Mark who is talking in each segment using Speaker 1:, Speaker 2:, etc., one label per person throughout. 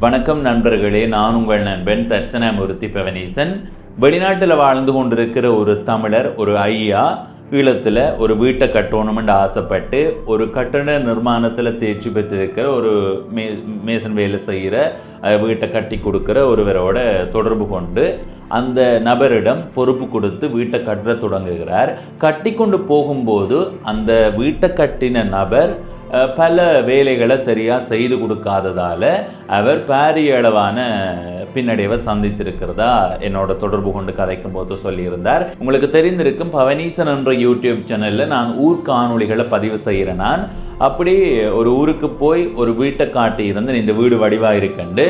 Speaker 1: வணக்கம் நண்பர்களே, நான் உங்கள் நண்பன் தர்சனமூர்த்தி பவனீசன். வெளிநாட்டில் வாழ்ந்து கொண்டிருக்கிற ஒரு தமிழர், ஒரு ஐயா, ஈழத்தில் ஒரு வீட்டை கட்டணும்னு ஆசைப்பட்டு ஒரு கட்டட நிர்மாணத்தில் தேர்ச்சி பெற்றிருக்கிற ஒரு மேசன் வேலை செய்கிற வீட்டை கட்டி கொடுக்குற ஒருவரோட தொடர்பு கொண்டு அந்த நபரிடம் பொறுப்பு கொடுத்து வீட்டை கட்ட தொடங்குகிறார். கட்டி கொண்டு போகும்போது அந்த வீட்டை கட்டின நபர் பல வேலைகளை சரியாக செய்து கொடுக்காததால் அவர் பாரிய அளவான பின்னடைவை சந்தித்திருக்கிறதா என்னோட தொடர்பு கொண்டு கதைக்கும் போது சொல்லியிருந்தார். உங்களுக்கு தெரிந்திருக்கும், பவனீசன் என்ற யூடியூப் சேனலில் நான் ஊர் காணொளிகளை பதிவு செய்கிறேன். நான் அப்படி ஒரு ஊருக்கு போய் ஒரு வீட்டை காட்டி இருந்து இந்த வீடு வடிவாக இருக்குண்டு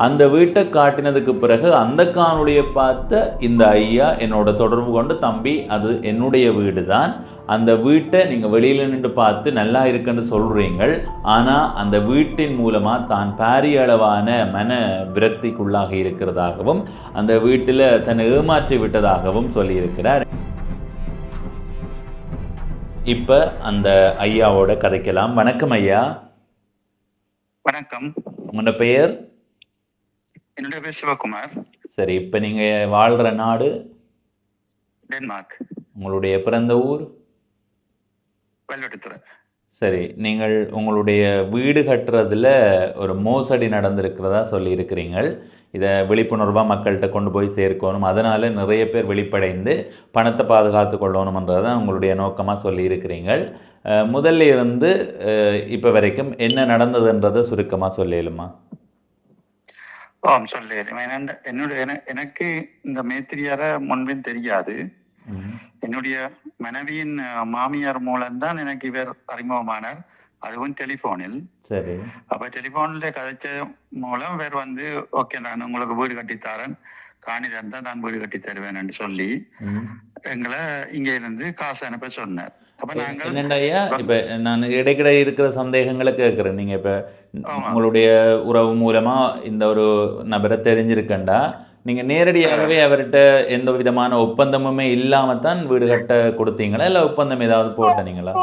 Speaker 1: அந்த வீட்டை காட்டினதுக்கு பிறகு அந்த காணொலியை பார்த்த இந்த ஐயா என்னோட தொடர்பு கொண்டு, தம்பி அது என்னுடைய வீடு தான், அந்த வீட்டை நீங்கள் வெளியில் நின்று பார்த்து நல்லா இருக்குன்னு சொல்கிறீங்கள், ஆனால் அந்த வீட்டின் மூலமாக தான் பாரிய அளவான மன விரக்திக்குள்ளாக இருக்கிறதாகவும் அந்த வீட்டில் தன்னை ஏமாற்றி விட்டதாகவும் சொல்லியிருக்கிறார். இப்போ அந்த ஐயாவோட கதைக்கலாம். வணக்கம் ஐயா.
Speaker 2: வணக்கம்.
Speaker 1: உங்களோட பெயர்?
Speaker 2: என்னுடைய பேர் சிவகுமார்.
Speaker 1: சரி, இப்போ நீங்கள் வாழ்கிற நாடு?
Speaker 2: டென்மார்க்.
Speaker 1: உங்களுடைய பிறந்த ஊர்?
Speaker 2: பள்ளிவட்டத்துறை.
Speaker 1: சரி, நீங்கள் உங்களுடைய வீடு கட்டுறதுல ஒரு மோசடி நடந்திருக்கிறதா சொல்லியிருக்கிறீங்கள். இதை விழிப்புணர்வாக மக்கள்கிட்ட கொண்டு போய் சேர்க்கணும், அதனால் நிறைய பேர் வெளிப்படைந்து பணத்தை பாதுகாத்து கொள்ளணும்ன்றது தான் உங்களுடைய நோக்கமாக சொல்லியிருக்கிறீங்கள். முதல்ல இருந்து இப்போ வரைக்கும் என்ன நடந்ததுன்றதை சுருக்கமாக சொல்லிடுமா?
Speaker 2: சொல்லிடுறேன். எனக்கு இந்த மேத்திரியார முன்பின் தெரியாது. என்னுடைய மனைவியின் மாமியார் மூலம்தான் எனக்கு இவர் அறிமுகமானார், அதுவும் டெலிபோனில்.
Speaker 1: சரி.
Speaker 2: அப்ப டெலிபோன்ல கதைச்ச மூலம் இவர் ஓகே, நான் உங்களுக்கு வீடு கட்டித்தாரன், காணிதான் தான் நான் வீடு கட்டி தருவேன் சொல்லி எங்களை இங்க இருந்து காசு அனுப்ப சொன்னார். அப்ப நாங்கள்
Speaker 1: இப்ப நான் இடைக்கிட இருக்கிற சந்தேகங்களை கேட்கிறேன். நீங்க இப்ப உங்களுடைய உறவு மூலமா இந்த ஒரு நபரை தெரிஞ்சிருக்கண்டா, நீங்க நேரடியாகவே அவர்கிட்ட எந்த விதமான ஒப்பந்தமுமே இல்லாம தான் வீடு கட்ட கொடுத்தீங்களா, இல்ல ஒப்பந்தம் ஏதாவது போட்டீங்களா?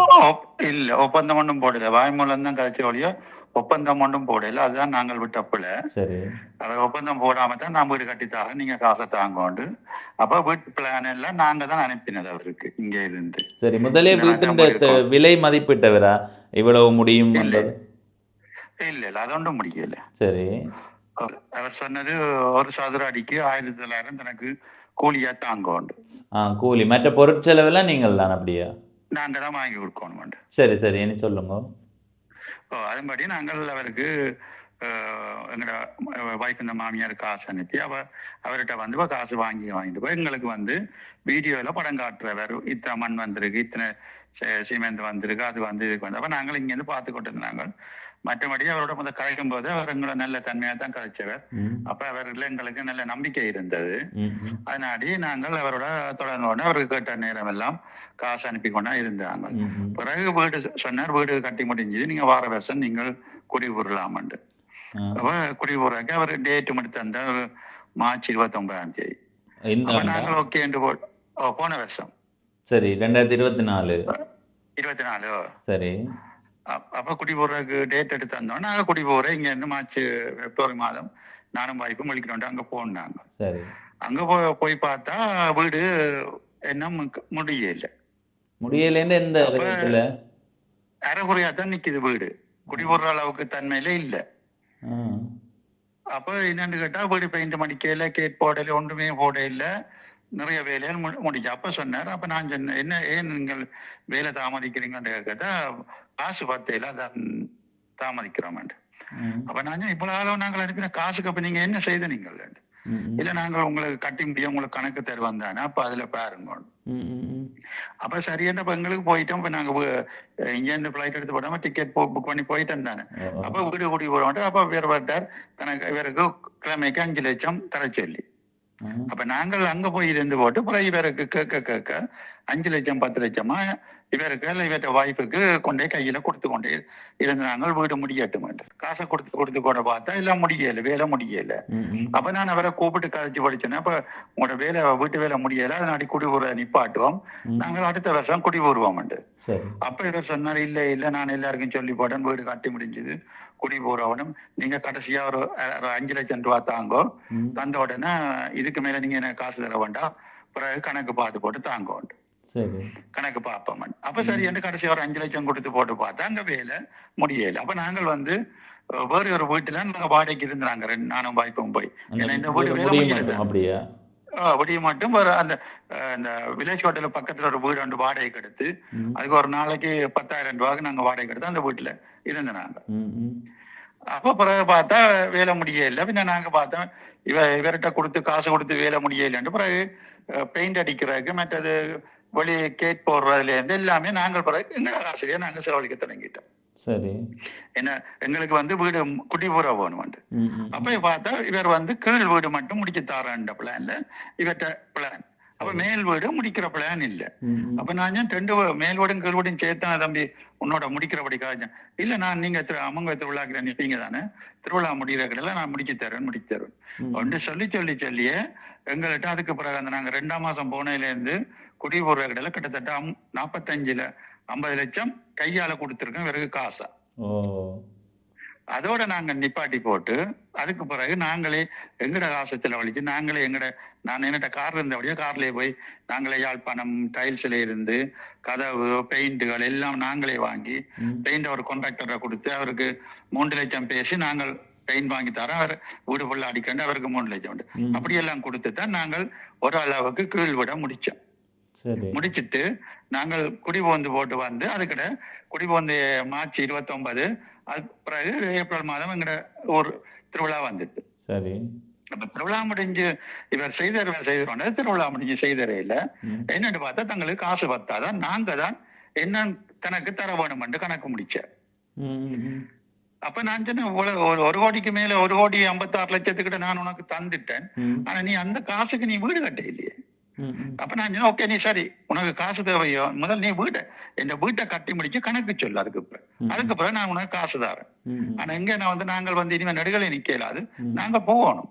Speaker 2: இல்ல, ஒப்பந்தம் ஒன்றும் போடல, வாய் மூலம் தான் கதைச்ச ஒழிய ஒப்பந்தம் ஒன்றும் போடல. அதுதான் நாங்கள் விட்டப்பல.
Speaker 1: சரி.
Speaker 2: அவர் ஒப்பந்தம் போடாம தான் நான் வீடு கட்டித்தாங்க, நீங்க காசை தாங்கோண்டு. அப்ப வீட்டு பிளான் எல்லாம் நாங்க தான் அனுப்பினது அவருக்கு இங்க இருந்து.
Speaker 1: சரி, முதலே வீட்டு விலை மதிப்பிட்டவரா இவ்வளவு முடியும்?
Speaker 2: இல்ல இல்ல, அது ஒன்றும் முடியல.
Speaker 1: சரி.
Speaker 2: அவர் சொன்னது ஒரு சதுர அடிக்கு 1900 தனக்கு கூலியா தாங்கோண்டு.
Speaker 1: கூலி, மற்ற பொருட்செலவெல்லாம் நீங்கள் தான்? அப்படியா?
Speaker 2: நாங்க தான் வாங்கி கொடுக்கணும்.
Speaker 1: சரி சரி, என்ன சொல்லுங்க.
Speaker 2: அதன்படி நாங்கள் அவருக்கு எங்களோட வைஃப் இந்த மாமியார் காசு அனுப்பி அவர்கிட்ட காசு வாங்கிட்டு போய் எங்களுக்கு வீடியோல படம் காட்டுறவர், இத்தனை மண் வந்திருக்கு, இத்தனை சிமெண்ட் வந்திருக்கு, அது இதுக்கு அப்ப நாங்கள் இங்கேருந்து பார்த்து கொண்டு நாங்கள். மற்றபடி அவரோட கதைக்கும் போது அவர் எங்களை நல்ல தன்மையா தான் கதைச்சவர். அப்ப அவர்ல எங்களுக்கு நல்ல நம்பிக்கை இருந்தது. அதனாடி நாங்கள் அவரோட தொடர்ந்து அவருக்கு கேட்ட நேரம் எல்லாம் காசு அனுப்பி கொண்டா இருந்தாங்க. பிறகு வீடு சொன்னார், வீடு கட்டி முடிஞ்சது, நீங்க வார வருஷம் நீங்கள் குடிபுறலாமண்டு. அப்ப குடிபுறக்கு அவர் டேட் மட்டும் தந்த மார்ச் 29 நாங்கள் ஓகே போன வருஷம்.
Speaker 1: சரி, 2024. சரி.
Speaker 2: அப்ப குடிபோறதுக்கு டேட் எடுத்து தந்தோம். நாங்க குடிபோற இங்க இருந்து மார்ச் பிப்ரவரி மாதம் நானும் வாய்ப்பு முடிக்கணும் அங்க போனாங்க. அங்க போய் பார்த்தா வீடு என்ன முடியல. அரைகுறையா தான் நிக்குது வீடு, குடிபோடுற அளவுக்கு தன்மையில இல்ல. அப்ப என்னன்னு கேட்டா வீடு பெயிண்ட் மடிக்கல, கேட் போடல, ஒன்றுமே போட இல்ல, நிறைய வேலைகள் முடிச்சு. அப்ப சொன்னார், அப்ப நான் சொன்னேன், என்ன ஏன் நீங்கள் வேலை தாமதிக்கிறீங்கன்னு கேட்கதா, காசு பத்தையில அதான் தாமதிக்கிறோம். அப்ப நான் இவ்வளவு நாங்கள் அனுப்பின காசுக்கு அப்ப நீங்க என்ன செய்த நீங்கள்? இல்ல, நாங்கள் உங்களுக்கு கட்டி முடியும், உங்களுக்கு கணக்கு தருவோம் தானே, அப்ப அதுல பாருங்க. அப்ப சரியான எங்களுக்கு போயிட்டோம். இப்ப நாங்க இங்க இருந்து பிளைட் எடுத்து போடாம டிக்கெட் புக் பண்ணி போயிட்டோம் தானே. அப்ப வீடு கூடி போறோம். அப்ப வேறு பார்த்தார், தனக்கு இவருக்கு கிழமைக்கு 5 லட்சம் தர சொல்லி. அப்ப நாங்கள் அங்க போய் இருந்து போட்டு பிறகு இவருக்கு கேட்க 5 லட்சம் 10 லட்சமா இவற்ற வாய்ப்புக்கு கொண்டே கையில கொடுத்து கொண்டே இருந்தாங்க. வீடு முடியட்டும் காசை கொடுத்து கூட பார்த்தா எல்லாம் முடியல, வேலை முடியல. அப்ப நான் அவரை கூப்பிட்டு கதைச்சு படிச்சேன். அப்ப உங்களோட வீட்டு வேலை முடியல, அதனாடி குடிபூர நிப்பாட்டுவோம், நாங்கள் அடுத்த வருஷம் குடிபூருவோம். அப்ப இவர் சொன்னார், இல்ல நான் எல்லாருக்கும் சொல்லி போட்டேன், வீடு கட்டி முடிஞ்சது, குடிபூரவனும், நீங்க கடைசியா ஒரு 5 லட்சம் ரூபா தாங்கோ, தந்த உடனே இதுக்கு மேல நீங்க எனக்கு காசு தர வேண்டாம், பிறகு கணக்கு பார்த்து போட்டு தாங்க கணக்கு பார்ப்போம். அப்ப சரி என்று கடைசி ஒரு 5 லட்சம் கொடுத்து போட்டு பார்த்தா அங்க வேலை முடியல. அப்ப நாங்கள் வேற ஒரு வீட்டுல நாங்க வாடகைக்கு இருந்தாங்க, நானும் வாய்ப்பும் போய், ஏன்னா இந்த வீடு வேலை முடியல அப்படியே மட்டும் அந்த வில்லேஜ் ஹோட்டல் பக்கத்துல ஒரு வீடு வந்து வாடகைக்கு எடுத்து அதுக்கு ஒரு நாளைக்கு 10,000 ரூபாய்க்கு நாங்க வாடகை எடுத்து அந்த வீட்டுல இருந்தாங்க. அப்ப பிறகு பார்த்தா வேலை முடியல. பின்ன நாங்க பார்த்தோம் இவர்கிட்ட காசு கொடுத்து வேலை முடியலன்னு பிறகு பெயிண்ட் அடிக்கிறதுக்கு மற்றது வெளி கேட் போடுறதுல இருந்து எல்லாமே நாங்கள் பிறகு எங்களோட காசுலயே நாங்க செலவழிக்க தொடங்கிட்டோம். சரி, என்ன எங்களுக்கு வீடு குடிபூரா வேணும். அப்ப பார்த்தா இவர் கீழ் வீடு மட்டும் முடிச்சு தாரன்ற பிளான்ல இவர்கிட்ட பிளான். அப்ப மேல் வீடு முடிக்கிற பிளான் இல்ல. அப்ப நான் 2 மேல் வீடும் கீழ் வீடும் சேர்த்தான தம்பி உன்னோட முடிக்கிறபடி காய்ச்சேன். இல்ல நான் நீங்க அமங்க திருவிழாக்கிற நிற்பீங்க தானே, திருவிழா முடிகிற கடையில நான் முடிச்சு தருவேன் ஒன்று சொல்லியே எங்கள்கிட்ட. அதுக்கு பிறகு நாங்க 2ஆம் மாசம் போனதுல இருந்து குடிபூர்ற கடையில கிட்டத்தட்ட 50 லட்சம் கையால கொடுத்துருக்கோம் பிறகு காசா. அதோட நாங்க நிப்பாட்டி போட்டு அதுக்கு பிறகு நாங்களே எங்கட காசை செலவழிச்சு நாங்களே நான் என்னட்ட கார் இருந்தபடியா கார்லயே போய் நாங்களே யாழ்ப்பாணம் டைல்ஸ்ல இருந்து கதவு பெயிண்டுகள் எல்லாம் நாங்களே வாங்கி பெயிண்ட் ஒரு கான்ட்ராக்டரை கொடுத்து அவருக்கு 3 லட்சம் பேசி நாங்கள் பெயிண்ட் வாங்கி தரோம். அவர் வீடு ஃபுல்லா அடிக்கண்டு அவருக்கு 3 லட்சம் உண்டு. அப்படியெல்லாம் கொடுத்து தான் நாங்கள் ஒரு அளவுக்கு கீழ் விட முடிச்சோம். முடிச்சிட்டு நாங்கள் குடிபோந்து போட்டு அதுக்கிட குடிபோந்து மார்ச் 29, அது பிறகு ஏப்ரல் மாதம் எங்கட ஒரு திருவிழா வந்துட்டு. சரி, அப்ப திருவிழா முடிஞ்சு இவர் செய்தோம் திருவிழா முடிஞ்சு செய்தறையில என்னன்னு பார்த்தா தங்களுக்கு காசு பத்தாதான் நாங்க தான் என்ன தனக்கு தர வேணும் கணக்கு முடிச்ச. அப்ப நான் சொன்ன 1 கோடிக்கு மேல 1,56 லட்சத்துக்கிட்ட நான் உனக்கு தந்துட்டேன், ஆனா நீ அந்த காசுக்கு நீ வீடு கட்ட இல்லையே. அப்ப நான் சொன்னேன், ஓகே நீ சரி உனக்கு காசு தேவையோ முதல் நீ வீட்டை கட்டி முடிச்சு கணக்கு சொல்லு, அதுக்கு பிறகு நான் உனக்கு காசு தரேன். ஆனா இங்க நாங்கள் இனிமே நடுகளை நிக்கலாது, நாங்க போகணும்,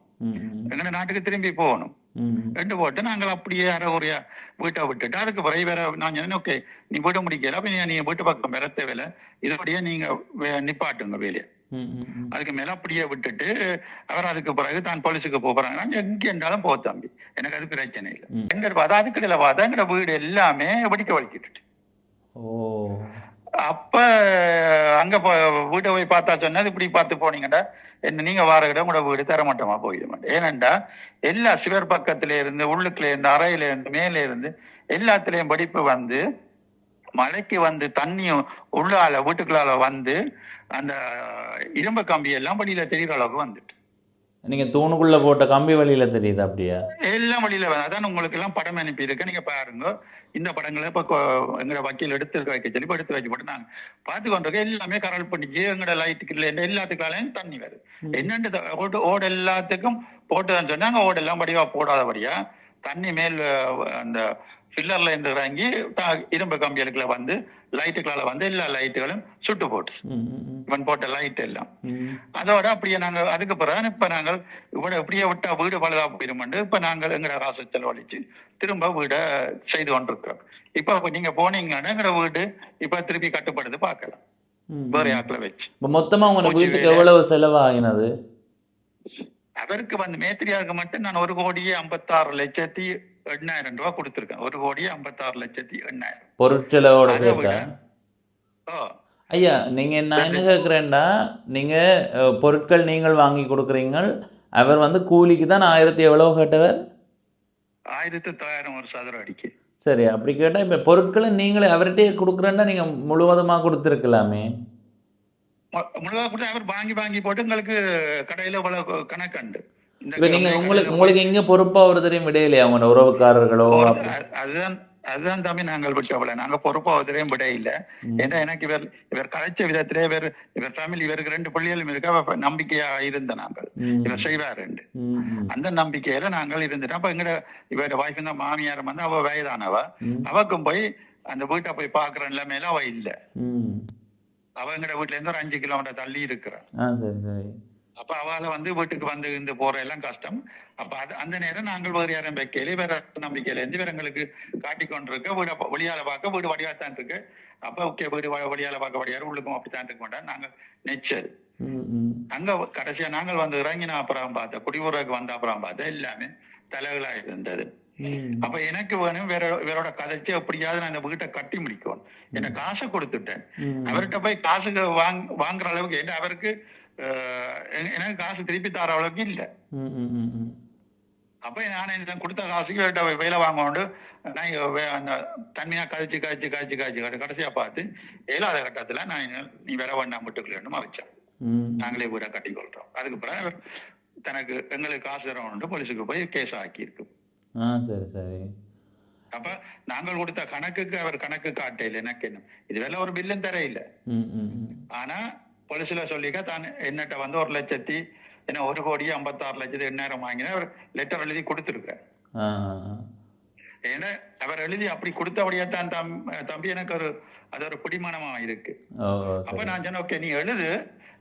Speaker 2: எங்க நாட்டுக்கு திரும்பி போகணும். 2 போட்டு நாங்கள் அப்படியே அரைகுறையா வீட்டை விட்டுட்டு அதுக்கு பிறகு வேற நான் சொன்னேன், ஓகே நீ வீட்டை முடிக்கல, அப்ப நீங்க வீட்டு பக்கம் பெற தேவையில்ல, இதோடய நீங்க நிப்பாட்டுங்க வேலையை. அதுக்கு மேல அப்படியே விட்டுட்டு அவர் அதுக்கு பிறகு தான் போலீஸுக்கு போறாங்க. எங்க இருந்தாலும் போ தம்பி, எனக்கு அது பிரச்சனை இல்லை. எங்க பார்த்தா அதுக்கிடையில பார்த்தா எங்க வீடு எல்லாமே வெடிக்க வலிக்கிட்டு. அப்ப அங்க வீட்டை போய் பார்த்தா சொன்னது, இப்படி பார்த்து போனீங்கடா என்ன நீங்க வாரகிட்ட கூட வீடு தரமாட்டோமா போயிட மாட்டேன். ஏனண்டா எல்லா சிவர் பக்கத்துல இருந்து உள்ளுக்குள்ள இருந்து அறையில இருந்து மேல இருந்து எல்லாத்துலயும் வெடிப்பு மழைக்கு தண்ணியும் உள்ளால வீட்டுக்குள்ளால அந்த இரும்பு கம்பி எல்லாம் வழியில தெரிகிற அளவுக்கு வந்துட்டு.
Speaker 1: நீங்க தூணுக்குள்ள போட்ட கம்பி வழியில தெரியுது அப்படியா?
Speaker 2: எல்லாம் வழியில அதான் உங்களுக்கு எல்லாம் படம் அனுப்பி இருக்கேன், நீங்க பாருங்க. இந்த படங்களை இப்ப எங்க வக்கீல் எடுத்து வைக்க சொல்லி எடுத்து வச்சு போட்டு நாங்க பார்த்து கொண்டிருக்க எல்லாமே கரல் பண்ணிச்சு. எங்கட லைட்டுக்கு எல்லாத்துக்காலையும் தண்ணி வருது. என்னென்று ஓடு எல்லாத்துக்கும் போட்டுதான் சொன்னாங்க. ஓடு எல்லாம் படிவா போடாதபடியா தண்ணி மேல் அந்த பில்லர்ல இருந்து இறங்கி இரும்பு கம்பிகளுக்குள்ள லைட்டுகளால எல்லா லைட்டுகளும் சுட்டு போட்டு இவன் போட்ட லைட் எல்லாம். அதோட அப்படியே நாங்க அதுக்கு பிறகு இப்ப நாங்கள் இப்படியே விட்டா வீடு பழுதா போயிருமெண்டு இப்ப நாங்கள் எங்கட காசு செலவழிச்சு திரும்ப வீடை செய்து கொண்டிருக்கிறோம். இப்ப நீங்க போனீங்கன்னா எங்கட வீடு இப்ப திருப்பி கட்டுப்படுது பார்க்கலாம் வேற ஆக்களை வச்சு.
Speaker 1: மொத்தமா உங்க வீட்டுக்கு எவ்வளவு செலவாகினது?
Speaker 2: அவருக்கு மேத்திரியாருக்கு மட்டும் நான் 1,56,08,000 ரூபாய் கொடுத்திருக்கேன். 1,56,08,000
Speaker 1: பொருட்செலவோட சேர்த்தா? ஐயா நீங்க நான் என்ன கேட்கிறேன்டா, நீங்க பொருட்கள் நீங்கள் வாங்கி கொடுக்குறீங்க, அவர் கூலிக்கு தான் 1000 எவ்வளவு கேட்டவர்?
Speaker 2: 1,900 ஒரு சதுர அடிக்கு.
Speaker 1: சரி, அப்படி கேட்டா இப்ப பொருட்களை நீங்களே அவர்கிட்டயே கொடுக்குறேன்னா நீங்க முழுவதுமா கொடுத்துருக்கலாமே.
Speaker 2: அவர் வாங்கி போட்டு உங்களுக்கு கடையில கணக்கண்டு.
Speaker 1: நீங்க உங்களுக்கு எங்க பொறுப்பா ஒரு தெரியும் விடையிலையா அவங்க உறவுக்காரர்களோ?
Speaker 2: அதுதான் தம்பி நாங்கள் விட்டவள நாங்க பொறுப்பா ஒரு தெரியும் விட இல்லை. ஏன்னா எனக்கு இவர் கலைச்ச விதத்திலே இவர் ஃபேமிலி இவருக்கு 2 பிள்ளைகளும் இருக்க நம்பிக்கையா இருந்த நாங்கள் இவர் செய்வார் அந்த நம்பிக்கையில நாங்கள் இருந்துட்டோம். அப்ப எங்கட இவர வாய்ப்பு மாமியார் அவ வயதானவ அவக்கும் போய் அந்த வீட்டை போய் பாக்குற நிலைமையில அவ இல்ல.
Speaker 1: ம்.
Speaker 2: அவ எங்கட வீட்டுல இருந்து ஒரு 5 கிலோமீட்டர் தள்ளி இருக்கிறான்.
Speaker 1: சரி சரி.
Speaker 2: அப்ப அவளை வந்து வீட்டுக்கு வந்து இந்த போற எல்லாம் கஷ்டம். அப்ப அது அந்த நேரம் நாங்கள் வேறு யாரும் வைக்கல, வேற நம்பிக்கையில இருந்து வேற எங்களுக்கு காட்டிக் கொண்டிருக்க வீட வெளியால பார்க்க வீடு வடிவாத்தான் இருக்கு. அப்ப ஓகே வீடு வெளியால பார்க்க வடியாரு உள்ளுக்கும் அப்படித்தான் இருக்க மாட்டோம் நாங்கள் நெச்சது. அங்க கடைசியா நாங்கள் வந்து இறங்கின அப்புறம் பார்த்தா குடியுறவுக்கு வந்த அப்புறம் பார்த்தா எல்லாமே தலைகளா இருந்தது. அப்ப எனக்கு வேணும் வேறோட கதைச்சு எப்படியாவது நான் இந்த வீட்டை கட்டி முடிக்கணும். என்ன காசை கொடுத்துட்டேன், அவர்கிட்ட போய் காசுக்கு வாங்குற அளவுக்கு என்ன அவருக்கு எனக்கு காசு திருப்பி தர அளவுக்கு இல்ல. அப்ப நான் என்ன கொடுத்த காசுக்கு வேலை வாங்க நான் தனியா கதைச்சு கதைச்சு கதைச்சு கதைச்சு கடைசியா பார்த்து 7வது கட்டத்துல நீ வேற வேண்டாம் விட்டுக்கலன்னு மறைச்சேன். நாங்களே வீட கட்டி கொள்றோம். அதுக்கு பிறகு தனக்கு எங்களுக்கு காசு தரணும் போலீஸுக்கு போய் கேஸ் ஆக்கி இருக்கு.
Speaker 1: சரி சரி.
Speaker 2: அப்ப நாங்கள் கொடுத்த கணக்குக்கு அவர் கணக்கு காட்டையில் எனக்கு என்ன இது வேலை ஒரு பில்லும் தர இல்ல. ஆனா போலீஸ்ல சொல்லிக்க தான் என்னட்ட வந்து 1,56,56,000 வாங்கினா அவர் லெட்டர் எழுதி கொடுத்துருக்க. ஏன்னா அவர் எழுதி அப்படி கொடுத்தபடியா தான் தம்பி எனக்கு அது ஒரு பிடிமானமா இருக்கு. அப்ப நான் சொன்னேன் ஓகே நீ எழுது,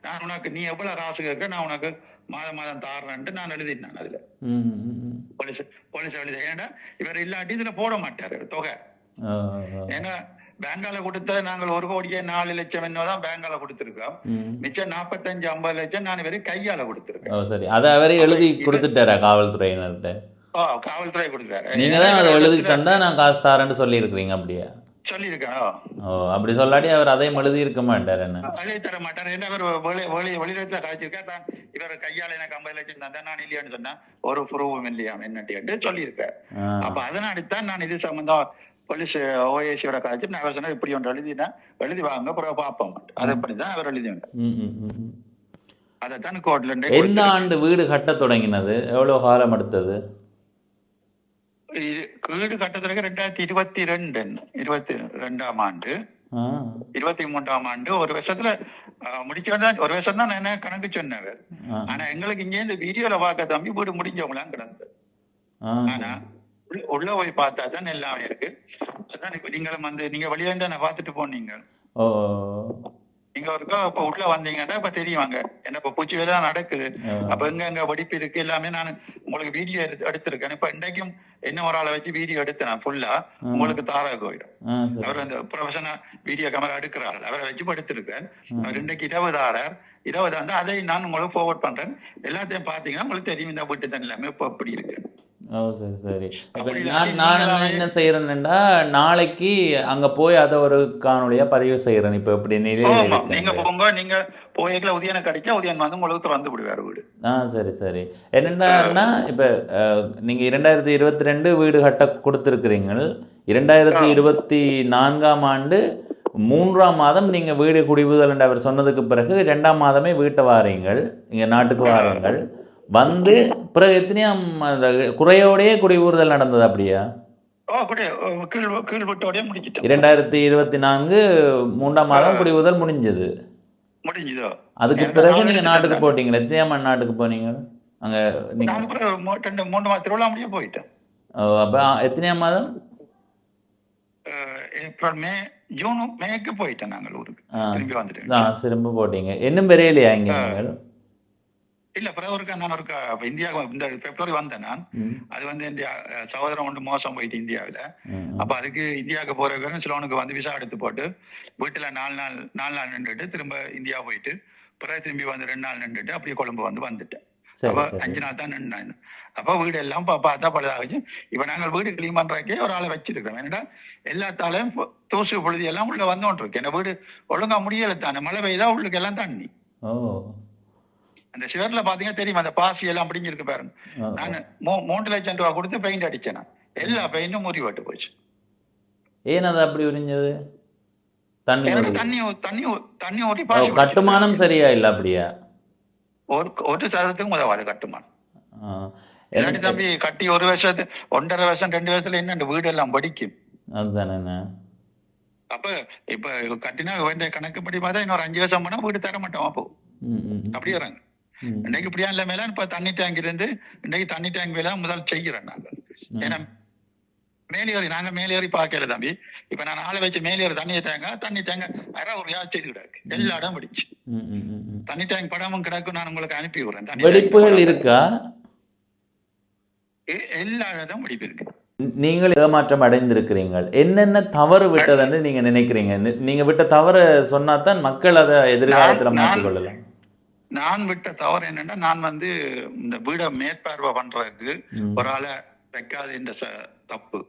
Speaker 2: நான் உனக்கு நீ எவ்வளவு காசு கேட்க நான் உனக்கு மாதம் தாரேன்ட்டு நான் எழுதினேன். அதுல போலீஸ் எழுதி ஏன்னா இவர் இல்லாட்டி இதுல போட மாட்டாரு தொகை. ஏன்னா பேங்கால கொடுத்த நாங்கள் 1,04,00,000 என்னதான் பேங்கால கொடுத்திருக்கோம். மிச்சம் 45-50 லட்சம் நான் இவரு கையால கொடுத்திருக்கேன்.
Speaker 1: சரி, அதை அவரே எழுதி கொடுத்துட்டாரா காவல்துறையினர்கிட்ட?
Speaker 2: காவல்துறை கொடுத்தாரு.
Speaker 1: நீங்க தான் அதை எழுதி தந்தா நான் காசு தாரேன்னு சொல்லி இருக்கிறீங்க அப்படியா?
Speaker 2: சொல்லியிருக்கேன்.
Speaker 1: அப்படி சொல்லாட்டி அவர் அதையும் எழுதி இருக்க மாட்டார். என்ன
Speaker 2: எழுதி தர மாட்டார். என்ன அவர் வெளியிடத்துல காய்ச்சிருக்கா தான் இவர் கையால எனக்கு 50 லட்சம் தந்தா நான் இல்லையான்னு சொன்னா ஒரு ப்ரூவும் இல்லையா என்னட்டு சொல்லியிருக்காரு. அப்ப அதனாடித்தான் நான் இது சம்பந்தம் போலீஸ் ஓஏசியோட காய்ச்சி நான் அவர் சொன்னா இப்படி ஒன்று எழுதி வாங்க அப்புறம் பார்ப்போம். அதை பண்ணிதான் அவர் எழுதிங்க. அதைத்தான் கோர்ட்ல
Speaker 1: எந்த ஆண்டு வீடு கட்ட தொடங்கினது? எவ்வளவு காலம் எடுத்தது?
Speaker 2: வீடு கட்டத்திற்கு 2022ஆம் ஆண்டு 23ஆம் ஆண்டு ஒரு வருஷத்துல முடிக்க ஒரு வருஷம் தான் என்ன கணக்கு சொன்னவர். ஆனா எங்களுக்கு இங்கே இந்த வீடியோல பார்க்க தம்பி வீடு முடிஞ்சவங்களாம் கிடந்தது. ஆனா உள்ள போய் பார்த்தா தான் எல்லாமே இருக்கு. அதான் இப்ப நீங்களும் வந்து நீங்க வெளியே நான் பார்த்துட்டு போனீங்க. நீங்க ஒருக்கா இப்ப உள்ள வந்தீங்கன்னா இப்ப தெரியுவாங்க என்ன இப்ப பூச்சி வேலை நடக்குது. அப்ப எங்க வெடிப்பு இருக்கு எல்லாமே நான் உங்களுக்கு வீடியோ எடுத்திருக்கேன். இப்ப இன்றைக்கும் என்ன ஒரு ஆளை வச்சு வீடியோ எடுத்தேன் ஃபுல்லா உங்களுக்கு தாரா கோயிடும். அவர் அந்த ப்ரொஃபஷனல் வீடியோ கேமரா எடுக்கிறாள் அவரை வச்சு எடுத்திருக்கேன். அவர் இன்றைக்கு 20 அதை நான் உங்களுக்கு ஃபார்வர்ட் பண்றேன். எல்லாத்தையும் பாத்தீங்கன்னா உங்களுக்கு தெரியும் இந்த வீட்டு தான் எல்லாமே இப்ப அப்படி இருக்கு.
Speaker 1: சரி சரி. நான் என்ன செய்யறேன்னா நாளைக்கு அங்க போய் அதை ஒரு காணொலியா பதிவு செய்யறேன். இப்ப எப்படி
Speaker 2: நீங்க போங்க, நீங்க போய்க்கல உதயன கிடைச்சா உதயன் வந்து உங்களுக்கு திறந்து விடுவார் வீடு.
Speaker 1: சரி சரி. என்னன்னா இப்ப நீங்க 2022 வீடு கட்ட கொடுத்திருக்கிறீங்க. 2024ஆம் ஆண்டு 3ஆம் மாதம் நீங்க வீடு குடிபுதல் என்று அவர் சொன்னதுக்கு பிறகு 2ஆம் மாதமே வீட்டை வாரீங்கள், இங்க நாட்டுக்கு வாரீங்கள். வந்து பிறகு எத்தனையாம் குறையோடையே குடிபுறுதல் நடந்தது அப்படியா? 2024 3ஆம் மாதம் குடிபுறுதல் முடிஞ்சது. அதுக்கு பிறகு நீங்க நாட்டுக்கு போட்டீங்க. எத்தனையாம் நாட்டுக்கு போனீங்க? அங்க நீங்க
Speaker 2: 3 மாதம் முடிய போயிட்டேன்.
Speaker 1: அப்ப எத்தனையாம் மாதம்?
Speaker 2: ஏப்ரல் மே ஜூன் மேக்கு போயிட்டேன். நாங்கள் ஊருக்கு திரும்பி வந்துட்டேன்.
Speaker 1: திரும்ப போட்டீங்க. இன்னும் பெரியலையா இங்க நீங்கள்?
Speaker 2: இல்ல பிறகு நான் இந்தியாவுக்கு இந்த பிப்ரவரி வந்தேன் நான். அது வந்து இந்தியா சகோதரம் ஒன்று மோசம் போயிட்டு இந்தியாவில. அப்ப அதுக்கு இந்தியாவுக்கு போறதுக்கு சிலோனுக்கு வந்து விசா எடுத்து போட்டு வீட்டுல 4 நாள் நின்றுட்டு திரும்ப இந்தியா போயிட்டு பிறகு திரும்பி வந்து 2 நாள் நின்றுட்டு அப்படியே கொழும்பு வந்துட்டேன். அப்ப 5 நாள் தான் நின்று. அப்ப வீடு எல்லாம் பார்த்தா பழுதாகச்சு. இப்ப நாங்கள் வீடு கிளீன் பண்றதுக்கே ஒரு ஆளை வச்சிருக்கோம். ஏன்னா எல்லாத்தாலையும் தூசு பொழுது எல்லாம் உள்ள வந்துட்டு இருக்கு. என்ன வீடு ஒழுங்கா முடியல தானே, மழை பெய்தா உள்ளுக்கு எல்லாம் தண்ணி. அந்த சிவர்ல பாத்தீங்கன்னா தெரியும் அந்த பாசி எல்லாம் பிடிஞ்சிருக்கு பாருங்க. நான் 3 லட்சம் ரூபாய் கொடுத்து பெயிண்ட் அடிச்சேன். எல்லா பெயிண்டும் முறி விட்டு போச்சு.
Speaker 1: ஏன் அது அப்படி உறிஞ்சது?
Speaker 2: தண்ணி ஊற்றி பாசி.
Speaker 1: கட்டுமானம் சரியா இல்ல அப்படியா?
Speaker 2: ஒரு சதத்துக்கும் உதவாது கட்டுமானம். இல்லாட்டி தம்பி கட்டி 1 வருஷத்து 1.5 வருஷம் 2 வருஷத்துல என்ன வீடு எல்லாம் படிக்கும்.
Speaker 1: அதுதானே.
Speaker 2: அப்ப இப்ப கட்டினா வேண்டிய கணக்குப்படி பார்த்தா இன்னொரு 5 வருஷம் போனா வீடு தர மாட்டோம். அப்போ அப்படி வராங்க. இன்னைக்கு இப்படியா இல்ல மேல இப்ப தண்ணி டேங்க் இருந்து இன்னைக்கு தண்ணி டேங்க் வேலை முதல் செய்கிறோம் நாங்கள். ஏன்னா மேலேறி நாங்க மேலேறி பார்க்கல தம்பி. இப்ப நான் ஆளை வச்சு மேலேறி தண்ணி தேங்க அரை ஒரு செய்து கிடக்கு எல்லா இடம் பிடிச்சு. தண்ணி டேங்க் படமும் கிடக்கும், நான் உங்களுக்கு அனுப்பி விடுறேன்.
Speaker 1: வெடிப்புகள் இருக்கா?
Speaker 2: எல்லா இடம் வெடிப்பு இருக்கு.
Speaker 1: நீங்கள் ஏமாற்றம் அடைந்திருக்கிறீங்கள், என்னென்ன தவறு விட்டதுன்னு நீங்க நினைக்கிறீங்க? நீங்க விட்ட தவறு சொன்னாதான் மக்கள் அதை எதிர்காலத்துல மாற்றிக்கொள்ளலாம்.
Speaker 2: நான் விட்ட தவறு என்னன்னா, நான் இந்த வீட மேற்பார்வை பண்றதுக்கு ஒரு ஆளை வைக்காது என்ற தப்பு.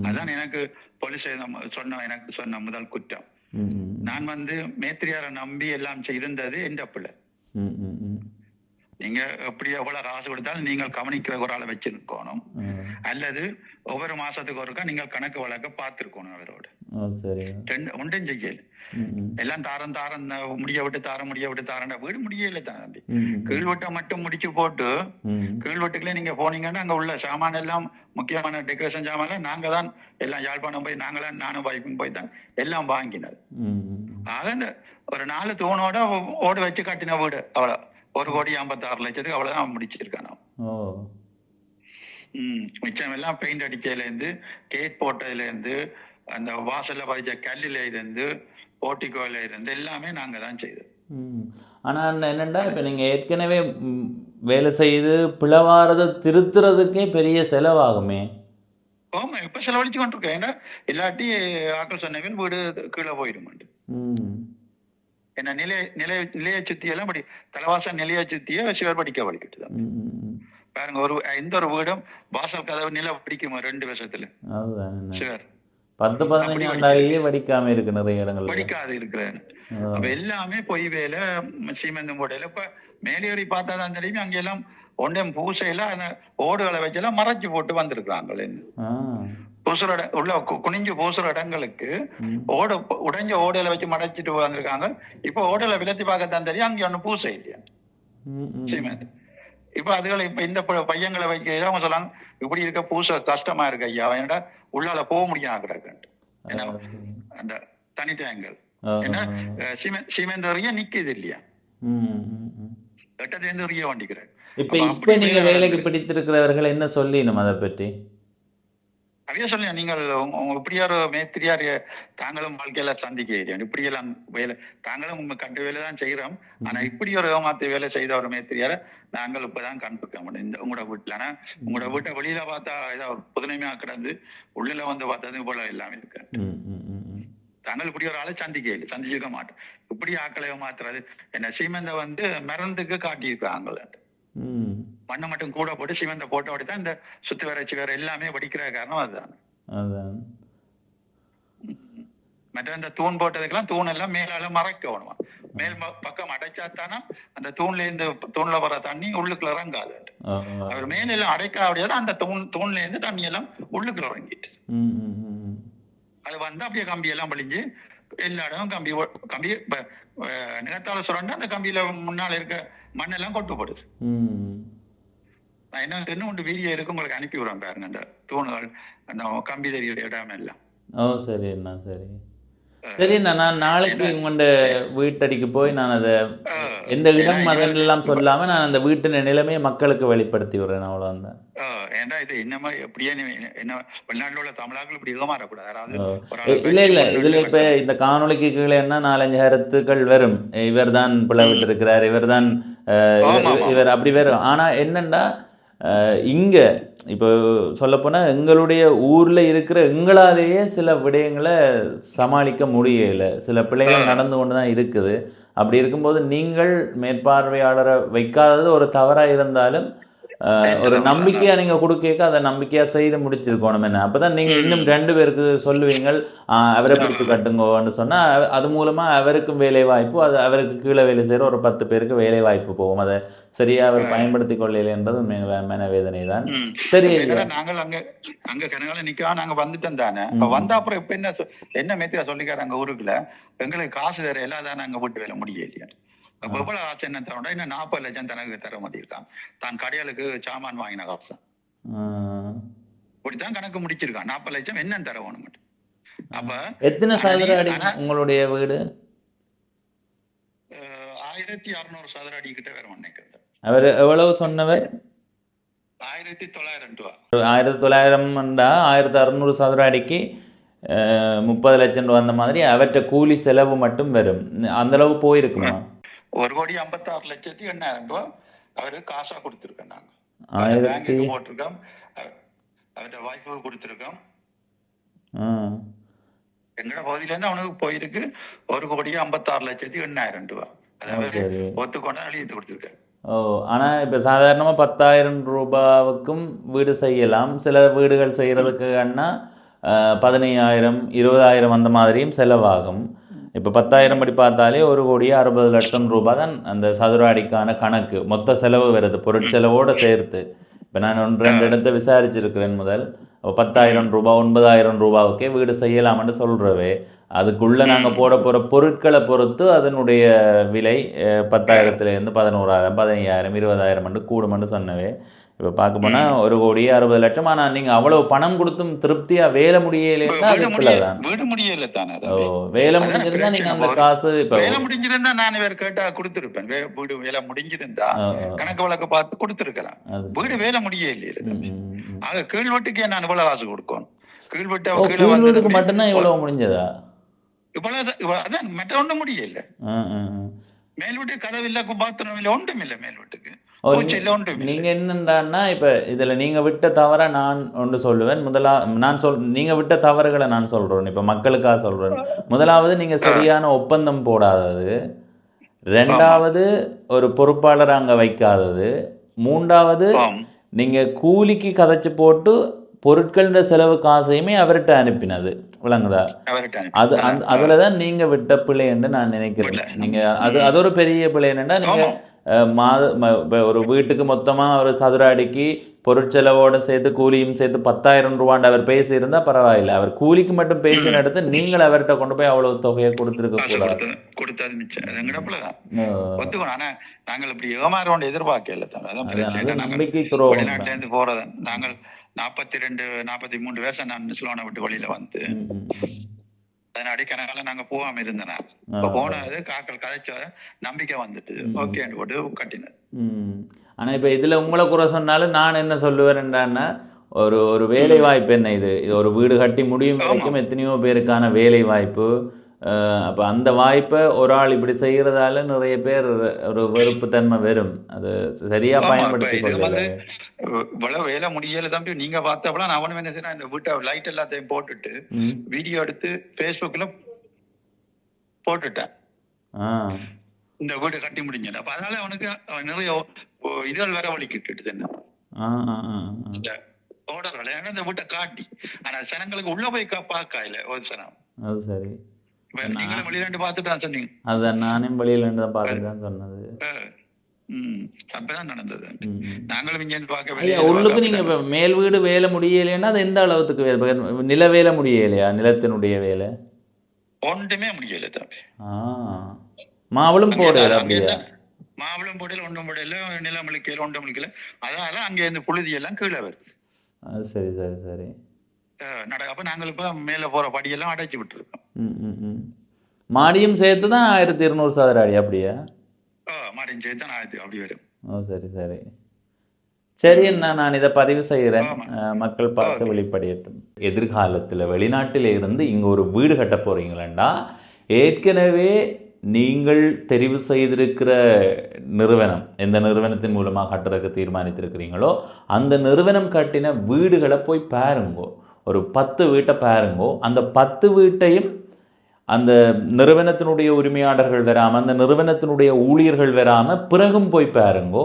Speaker 2: அதான் எனக்கு போலீஸ் எனக்கு சொன்ன முதல் குற்றம். நான் மேத்திரியாரை நம்பி எல்லாம் செய்திருந்தது என்ற பிள்ளை. நீங்க எப்படி எவ்வளவு காசு கொடுத்தாலும் நீங்கள் கவனிக்கிற ஒரு ஆளை வச்சிருக்கணும், அல்லது ஒவ்வொரு மாசத்துக்கு ஒருக்கா நீங்கள் கணக்கு வழக்க பார்த்திருக்கணும் அவரோட. ஒன்றும் செய்யல, எல்லாம் தாரம் முடிய விட்டு தாரண்ட வீடு முடியல தான் தம்பி. கீழ்வட்டை மட்டும் முடிச்சு போட்டு கீழ்வட்டுக்குள்ளே நீங்க போனீங்கன்னா அங்க உள்ள சாமான் எல்லாம் முக்கியமான டெக்கரேஷன் சாமான் நாங்க தான் எல்லாம் யாழ்ப்பாணம் போய் நானும் வைப்பும் போய் தான் எல்லாம் வாங்கினது. ஆக இந்த ஒரு 4 தூணோட ஓடு வச்சு கட்டின வீடு அவ்வளவு 1,56,00,000 அவ்வளவுதான் முடிச்சிருக்கானோ. மிச்சம் எல்லாம் பெயிண்ட் அடிச்சதுல இருந்து, கேட் போட்டதுல இருந்து, அந்த வாசல்ல பதிச்ச கல்லில இருந்து, போர்ட்டிகோல இருந்து எல்லாமே நாங்க தான் செய்தோம்.
Speaker 1: ஆனா என்னண்டா, இப்ப நீங்க ஏற்கனவே வேலை செய்து பிளவாரத திருத்துறதுக்கே பெரிய செலவாகுமே.
Speaker 2: ஆமா, இப்ப செலவழிச்சு கொண்டிருக்கேன். ஏன்னா இல்லாட்டி ஆக்கள் சொன்ன வீடு கீழே போயிடும். என்ன நிலைய சுத்தி எல்லாம் படி தலைவாசல் நிலைய சுத்திய சிவர் படிக்க வலிக்கிட்டுதான் பாருங்க. எந்த ஒரு வீடும் வாசல் கதவு நில பிடிக்குமா 2 வருஷத்துல சிவர்
Speaker 1: 10-15 வடிக்காம இருக்கு, நிறைய இடங்கள்
Speaker 2: வடிக்காது இருக்கிறேன். அப்ப எல்லாமே பொய் வேலை, சீமெந்து மூடையில. இப்ப மேலேறி பார்த்தாதான் தெரியும், அங்க எல்லாம் ஒன்றும் பூசையில அந்த ஓடுகளை வச்செல்லாம் மறைச்சு போட்டு வந்திருக்கிறாங்க. பூசுற உள்ள குனிஞ்சு பூசுற இடங்களுக்கு உடைஞ்ச ஓடையில வச்சு மடைச்சிட்டு வந்திருக்காங்க. இப்ப ஓடையில விலத்தி பார்க்கத்தான் தெரியும், அங்க ஒண்ணு பூசை இல்லையா சீமெண்ட். இப்ப அதுகளை இப்ப இந்த பையங்களை வைக்க அவங்க சொல்லாங்க, இப்படி இருக்க பூசை கஷ்டமா இருக்கு ஐயா, ஏன்னா உள்ளால போக முடியாது கிடக்கு. ஏன்னா அந்த தனி டேங்கல் ஏன்னா சீமெண்ட் வரைய நிக்குது இல்லையா, எட்டத்துல வரைய வண்டி கிடக்கு.
Speaker 1: இப்ப நீங்க வேலைக்கு பிடித்திருக்கிறவர்கள் என்ன சொல்லினும் அதை பற்றி?
Speaker 2: நிறைய சொல்ல, நீங்கள் இப்படியாரோ மேத்திரியார் தாங்களும் வாழ்க்கையில சந்திக்க இப்படியெல்லாம் வேலை, தாங்களும் உங்க கண்டு வேலை தான் செய்யறோம். ஆனா இப்படி ஒரு ஏமாத்து வேலை செய்த ஒரு மேத்திரியார நாங்கள் இப்பதான் கண்டிருக்க முடியும் இந்த உங்களோட வீட்டுல. ஆனா உங்களோட வீட்டை வெளியில பார்த்தா ஏதாவது புதுமையா கிடந்து, உள்ள பார்த்தது போல எல்லாம் இருக்கு. தாங்கள் இப்படி ஒரு ஆளை சந்திச்சிருக்க மாட்டோம். இப்படி ஆக்களை ஏமாத்துறது என்ன, சீமெந்த மரணத்துக்கு காட்டியிருக்காங்க. மண்ணை மட்டும் கூட போட்டு சிவந்த போட்ட அப்படித்தான் இந்த சுத்து வரைச்சி வேற எல்லாமே வடிக்கிற காரணம் அதுதான். மற்ற இந்த தூண் போட்டதுக்கெல்லாம் தூண் எல்லாம் மேலால மறைக்க வேணுமா, மேல் பக்கம் அடைச்சாத்தானா அந்த தூண்ல வர தண்ணி உள்ளுக்குள்ள இறங்காது. அவர் மேல எல்லாம் அடைக்க அப்படியாது, அந்த தூண்ல இருந்து தண்ணி எல்லாம் உள்ளுக்குள்ள இறங்கிட்டு அது அப்படியே கம்பி எல்லாம் வலிஞ்சு எல்லா இடமும் கம்பி நிலத்தால சுரண்டு அந்த கம்பியில முன்னால இருக்க மண்ணெல்லாம் கொட்டுப்படுது. நான் இன்னும் ஒன்று வீடியோ இருக்கு, உங்களுக்கு அனுப்பி விடுறேன் பாருங்க, அந்த தூணுகள் அந்த கம்பி தெரியுற இடம் எல்லாம்.
Speaker 1: சரிண்ணா சரிண்ணா, நான் நாளைக்கு உங்களோட வீட்டடிக்கு போய் நான் அதை எந்த இடம் அதெல்லாம் சொல்லாம நான் அந்த வீட்டின் நிலைமையை மக்களுக்கு வெளிப்படுத்தி விடுறேன், அவ்வளவுதான்.
Speaker 2: ஏன்னா இது என்னமா எப்படியே என்ன வெளிநாட்டில் உள்ள தமிழாக்கள் இப்படி ஏமாறக்கூடாது.
Speaker 1: இல்ல இதுல இப்ப இந்த காணொலிக்கு கீழே என்ன 4-5 கருத்துக்கள் வரும், இவர் தான் பிளவிட்டு இருக்கிறார், இவர் தான் இவர் அப்படி வரும். ஆனா என்னண்டா, இங்க இப்போ சொல்லப்போனால் எங்களுடைய ஊர்ல இருக்கிற எங்களாலேயே சில விடயங்களை சமாளிக்க முடியல, சில பிள்ளைகள் நடந்து கொண்டு தான் இருக்குது. அப்படி இருக்கும்போது நீங்கள் மேற்பார்வையாளரை வைக்காதது ஒரு தவறாக இருந்தாலும் ஒரு நம்பிக்கையா நீங்க கொடுக்க அதை நம்பிக்கையா செய்து முடிச்சிருக்கணும். என்ன அப்பதான் நீங்க இன்னும் 2 பேருக்கு சொல்லுவீங்கள், அவரை பிடிச்சு கட்டுங்கன்னு சொன்னா அது மூலமா அவருக்கும் வேலை வாய்ப்பு, அது அவருக்கு கீழே வேலை செய்யற ஒரு 10 பேருக்கு வேலை வாய்ப்பு போகும். அதை சரியா அவர் பயன்படுத்திக் கொள்ளல என்றது மனவேதனை தான். சரி,
Speaker 2: நாங்கள் அங்க கனகால நிக்க நாங்க வந்துட்டோம் தானே, வந்த அப்புறம் இப்ப என்ன மேத்தியா சொல்லிக்காரு ஊருக்குள்ள எங்களுக்கு காசு தர எல்லாம் தானே அங்க வீட்டு வேலை முடியலையா. எவ்வளவு காசு என்ன தரோட, இன்னும் 40 லட்சம் தனக்கு தர மாதிரி இருக்கான். தான் கடையாளுக்கு சாமான் வாங்கின காசு இப்படித்தான் கணக்கு முடிச்சிருக்கான். 40 லட்சம் என்ன தர வேணும். அப்ப
Speaker 1: எத்தனை சதுர அடி உங்களுடைய வீடு?
Speaker 2: 1600 சதுர அடி கிட்ட வேற நினைக்கிறேன்.
Speaker 1: அவர் எவ்வளவு சொன்னவர்?
Speaker 2: 1900 ரூபா.
Speaker 1: 1900 1600 சதுர அடிக்கு 30 லட்சம் ரூபா அந்த மாதிரி அவற்றை கூலி செலவு மட்டும் வரும். அந்த அளவு போயிருக்குமா?
Speaker 2: 1,56,80,000 ரூபா அவரு காசா கொடுத்துருக்கோம். நாங்க
Speaker 1: 1000
Speaker 2: பேங்குக்கு போட்டிருக்கோம், அவர்கிட்ட வாய்ப்பு கொடுத்துருக்கோம். எங்கட பகுதியில இருந்து அவனுக்கு போயிருக்கு 1,56,80,000 ரூபா. அதாவது ஒத்துக்கொண்டா எழுதி கொடுத்துருக்காரு.
Speaker 1: ஓ, ஆனால் இப்போ சாதாரணமாக 10,000 ரூபாவுக்கும் வீடு செய்யலாம். சில வீடுகள் செய்கிறதுக்குன்னா 15,000 20,000 அந்த மாதிரியும் செலவாகும். இப்போ 10,000 படி பார்த்தாலே 1,60,00,000 ரூபாய் தான் அந்த சதுர அடிக்கான கணக்கு. மொத்த செலவு வருது பொருட்செலவோடு சேர்த்து. இப்போ நான் 1-2 இடத்த விசாரிச்சிருக்கிறேன் முதல். 10,000 ரூபாய் 9,000 ரூபாவுக்கே வீடு செய்யலாம்னு சொல்கிறவே, அதுக்குள்ளே நாங்கள் போட போகிற பொருட்களை பொறுத்து அதனுடைய விலை 10,000-லேருந்து 11,000 15,000 20,000 கூடுமென்று சொன்னவே. இப்போ பார்க்க போனால் 1,60,00,000. ஆனால் நீங்கள் அவ்வளவு பணம் கொடுத்தும் திருப்தியாக வேலை முடியலைன்னா அது தான்
Speaker 2: வீடு முடியல தானே.
Speaker 1: ஓ, வேலை முடிஞ்சிருந்தா நீங்கள் அந்த காசு இப்போ
Speaker 2: வேலை முடிஞ்சிருந்தா நான் வேறு கேட்டா கொடுத்துருப்பேன். வீடு வேலை முடிஞ்சிருந்தா கணக்கு வழக்கு பார்த்து கொடுத்துருக்கலாம். வீடு வேலை முடியல. ஆக கீழ்வட்டுக்கே நான் இவ்வளவு காசு கொடுக்கணும்.
Speaker 1: கீழ்வீட்டுக்கு மட்டும்தான் இவ்வளவு முடிஞ்சதா?
Speaker 2: இவ்வளவு அதான் மற்ற ஒன்றும் முடியல. மேல் வீட்டு கதவு இல்ல, பாத்ரூம் இல்ல, ஒன்றும் இல்ல. மேல் வீட்டுக்கு
Speaker 1: நீங்க என்னன்னா இப்ப இதுல நீங்க விட்ட தவற நான் ஒன்று சொல்லுவேன். நீங்க விட்ட தவறுகளை நான் சொல்றேன். இப்ப மக்களுக்காக சொல்றேன். முதலாவது நீங்க சரியான ஒப்பந்தம் போடாதது, 2வது ஒரு பொறுப்பாளர் அங்க வைக்காதது, 3வது நீங்க கூலிக்கு கதைச்சு போட்டு பொருட்கள செலவு காசையுமே அவர்கிட்ட அனுப்பினது. விளங்குதா? அதுலதான் நீங்க விட்ட பிள்ளை என்று நான் நினைக்கிறேன். நீங்க அது ஒரு பெரிய பிள்ளை என்னன்னா, நீங்க ஒரு வீட்டுக்கு மொத்தமாக ஒரு சதுர அடிக்கு பொருட்செலவோடு சேர்த்து கூலியும் சேர்த்து 10,000 ரூபான்னு அவர் பேசியிருந்தா பரவாயில்லை. அவர் கூலிக்கு மட்டும் பேசின எடுத்து நீங்கள் அவர்கிட்ட கொண்டு போய் அவ்வளவு தொகையை கொடுத்துருக்க கூடாது.
Speaker 2: நாங்கள் இப்படி ஏமாறோன்னு எதிர்பார்க்கல. வெளிநாட்டுல இருந்து போறது நாங்கள் 42-43 வருஷம் நான் சிலோனை விட்டு வெளியில வந்து அடிக்கணக்கால நாங்க போகாம இருந்தேன். போனது காக்கள் கதைச்ச நம்பிக்கை வந்துட்டு ஓகேன்னு போட்டு கட்டினேன்.
Speaker 1: ஆனா இப்ப இதுல உங்களை குறை சொன்னாலும் நான் என்ன சொல்லுவேன்டான்னா, ஒரு வேலை வாய்ப்பு என்ன இது ஒரு வீடு கட்டி முடியும் வரைக்கும் எத்தனையோ பேருக்கான வேலை வாய்ப்பு. அப்ப அந்த வாய்ப்பை ஒரு ஆள் இப்படி செய்யறதால நிறைய பேர் ஒரு வெறுப்பு தன்மை வரும். அது சரியா பயன்படுத்தி கொள்ளல.
Speaker 2: வேலை முடியல தம்பி. நீங்க பார்த்தப்பல நான் அவனு என்ன செய்யறேன், இந்த வீட்டை லைட் எல்லாத்தையும் போட்டுட்டு வீடியோ எடுத்து Facebookல போட்டுட்டேன். இந்த வீடு கட்டி முடிஞ்சது. அப்ப அதனால அவனுக்கு நிறைய இதுகள் வர வலிக்கிட்டு என்ன ஓடர்களை இந்த வீட்டை காட்டி. ஆனா சனங்களுக்கு உள்ள போய் பார்க்க இல்ல ஒரு சனம்.
Speaker 1: அது சரி.
Speaker 2: நீங்களும் வெளியில பார்த்துட்டு தான் சொன்னீங்க.
Speaker 1: அதான் நானும் வெளியில இருந்து பார்த்துட்டு தான் சொன்னது.
Speaker 2: அப்பதான் நடந்தது. நாங்களும் இங்க இருந்து பார்க்க
Speaker 1: உள்ளுக்கு நீங்க இப்ப மேல் வீடு வேலை முடியலைன்னா அது எந்த அளவுக்கு வேலை? நில வேலை முடியலையா? நிலத்தினுடைய வேலை
Speaker 2: ஒன்றுமே முடியல தம்பி.
Speaker 1: மாவளும் போடல. அப்படியா?
Speaker 2: மாவளும் போடல, ஒன்றும் போடல, நிலம் முழிக்கல, ஒன்றும் முழிக்கல. அதனால அங்க இருந்து புழுதி எல்லாம் கீழே வருது.
Speaker 1: சரி சரி சரி.
Speaker 2: அப்ப நாங்கள் இப்ப மேல போற படியெல்லாம் அடைச்சு விட்டுருக்கோம்.
Speaker 1: மாடியும் சேர்த்து தான் 1,200 சதுர அடி. அப்படியா?
Speaker 2: மாடியும் சேர்த்து தான் 1000 அப்படி வரும்.
Speaker 1: ஓ சரி சரி சரி. நான் இதை பதிவு செய்கிறேன், மக்கள் பார்த்து வெளிப்படையட்டும். எதிர்காலத்தில் வெளிநாட்டில் இருந்து இங்கே ஒரு வீடு கட்ட போகிறீங்களா, ஏற்கனவே நீங்கள் தெரிவு செய்திருக்கிற நிறுவனம் எந்த நிறுவனத்தின் மூலமாக கட்டுறதுக்கு தீர்மானித்திருக்கிறீங்களோ அந்த நிறுவனம் கட்டின வீடுகளை போய் பாருங்கோ. ஒரு 10 வீட்டை பாருங்கோ. அந்த 10 வீட்டையும் அந்த நிறுவனத்தினுடைய உரிமையாளர்கள் வராமல், அந்த நிறுவனத்தினுடைய ஊழியர்கள் வராமல் பிறகும் போய் பாருங்கோ.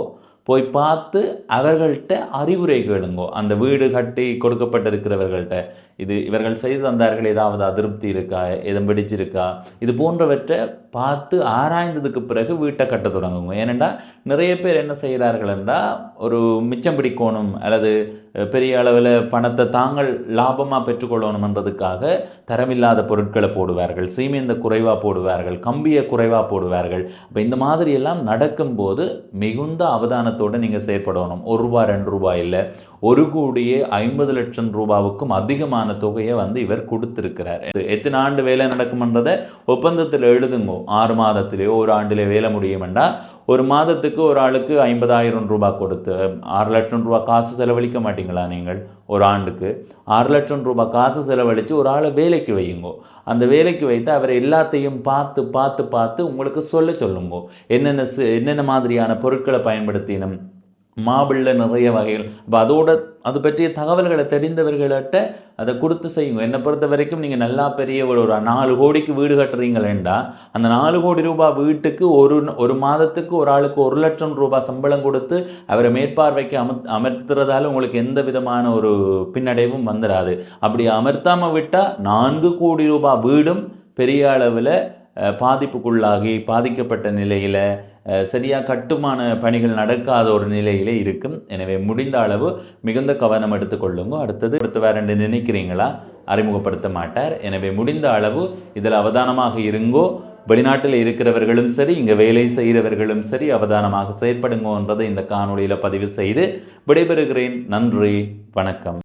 Speaker 1: போய் பார்த்து அவர்கள்ட்ட அறிவுரை கேளுங்கோ. அந்த வீடு கட்டி கொடுக்கப்பட்டிருக்கிறவர்கள்ட்ட இவர்கள் செய்து தந்தார்கள், ஏதாவது அதிருப்தி இருக்கா, எதுவும் பிடிச்சிருக்கா, இது போன்றவற்றை பார்த்து ஆராய்ந்ததுக்கு பிறகு வீட்டை கட்ட தொடங்குங்க. ஏனெண்டா நிறைய பேர் என்ன செய்கிறார்கள் என்றால், ஒரு மிச்சம் பிடிக்கணும் அல்லது பெரிய அளவில் பணத்தை தாங்கள் லாபமாக பெற்றுக்கொள்ளணுன்றதுக்காக தரமில்லாத பொருட்களை போடுவார்கள், சீமெந்த குறைவாக போடுவார்கள், கம்பியை குறைவாக போடுவார்கள். இப்போ இந்த மாதிரியெல்லாம் நடக்கும்போது மிகுந்த அவதானத்தோடு நீங்கள் செயற்படணும். 1 ரூபா 2 ரூபாய் இல்லை, 1,50,00,000 ரூபாவுக்கும் அதிகமான கணிசமான தொகையை வந்து இவர் கொடுத்திருக்கிறார். எத்தனை ஆண்டு வேலை நடக்கும்ன்றதை ஒப்பந்தத்தில் எழுதுங்கோ. 6 மாதத்திலேயோ ஒரு ஆண்டிலே வேலை முடியுமெண்டா ஒரு மாதத்துக்கு ஒரு ஆளுக்கு 50,000 ரூபாய் கொடுத்து 6 லட்சம் ரூபாய் காசு செலவழிக்க மாட்டீங்களா? நீங்கள் ஒரு ஆண்டுக்கு 6 லட்சம் ரூபாய் காசு செலவழித்து ஒரு ஆளை வேலைக்கு வையுங்கோ. அந்த வேலைக்கு வைத்து அவர் எல்லாத்தையும் பார்த்து பார்த்து பார்த்து உங்களுக்கு சொல்லுங்கோ. என்னென்ன மாதிரியான பொருட்களை பயன்படுத்தினும், மாபிளில் நிறைய வகைகள். அப்போ அதோட அது பற்றிய தகவல்களை தெரிந்தவர்கள்ட்ட அதை கொடுத்து செய்யுங்க. என்னை பொறுத்த வரைக்கும் நீங்கள் நல்லா பெரிய ஒரு 4 கோடிக்கு வீடு கட்டுறீங்களேண்டா அந்த 4 கோடி ரூபாய் வீட்டுக்கு ஒரு மாதத்துக்கு ஒரு ஆளுக்கு 1 லட்சம் ரூபாய் சம்பளம் கொடுத்து அவரை மேற்பார்வைக்கு அமர்த்துறதால உங்களுக்கு எந்த விதமான ஒரு பின்னடைவும் வந்துடாது. அப்படி அமர்த்தாமல் விட்டால் 4 கோடி ரூபாய் வீடும் பெரிய அளவில் பாதிக்கப்பட்ட நிலையில் சரியாக கட்டுமான பணிகள் நடக்காத ஒரு நிலையிலே இருக்கும். எனவே முடிந்த அளவு மிகுந்த கவனம் எடுத்துக்கொள்ளுங்க. அடுத்தது வேற என்று நினைக்கிறீங்களா? அறிமுகப்படுத்த மாட்டார். எனவே முடிந்த அளவு இதில் அவதானமாக இருங்கோ. வெளிநாட்டில் இருக்கிறவர்களும் சரி, இங்கே வேலை செய்கிறவர்களும் சரி அவதானமாக செயற்படுங்கோன்றதை இந்த காணொளியில் பதிவு செய்து விடைபெறுகிறேன். நன்றி, வணக்கம்.